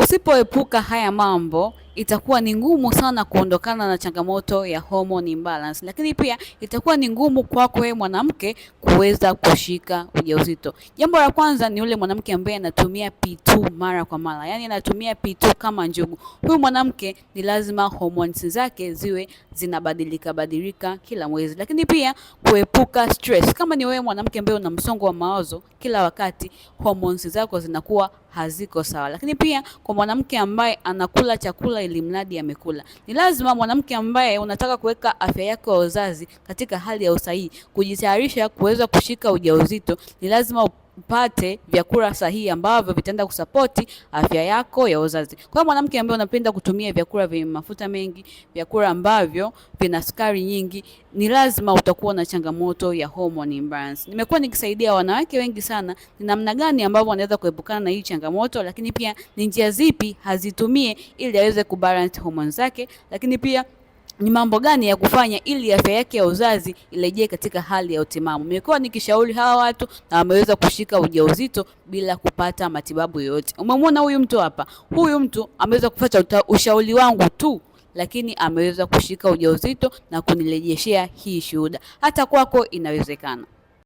Usipoepuka haya mambo itakuwa ni ngumu sana kuondokana na changamoto ya hormone imbalance, lakini pia itakuwa ni ngumu kwako wewe mwanamke kuweza kushika ujauzito. Jambo la kwanza ni yule mwanamke ambaye anatumia P2 mara kwa mara, yaani anatumia P2 kama njugu. Huyu mwanamke ni lazima hormones zake ziwe zinabadilika kila mwezi. Lakini pia kuepuka stress. Kama ni wewe mwanamke ambaye una msongo wa mawazo kila wakati, hormones zako zinakuwa haziko sawa. Lakini pia kwa mwanamke ambaye anakula chakula ili mradi amekula, ni lazima mwanamke ambaye unataka kuweka afya yako ya uzazi katika hali ya usahihi, kujitayarisha kuweza kushika ujauzito, ni lazima upate vyakula sahihi ambavyo vitaenda kusapoti afya yako ya uzazi. Kwa mwanamke ambaye unapenda kutumia vyakula vyenye mafuta mengi, vyakula ambavyo vina sukari nyingi, ni lazima utakuwa na changamoto ya hormone imbalance. Nimekuwa nikisaidia wanawake wengi sana ni namna gani ambavyo wanaweza kuepukana na hii changamoto, lakini pia ni njia zipi hazitumie ili aweze kubalance hormones zake, lakini pia ni mambo gani ya kufanya ili afya yake ya uzazi irejee katika hali ya utimamu. Nimekuwa nikishauri hawa watu na wameweza kushika ujauzito bila kupata matibabu yoyote. Umemwona huyu mtu hapa? Huyu mtu ameweza kufuata ushauri wangu tu, lakini ameweza kushika ujauzito na kunirejeshea hii shuhuda. Hata kwako inawezekana.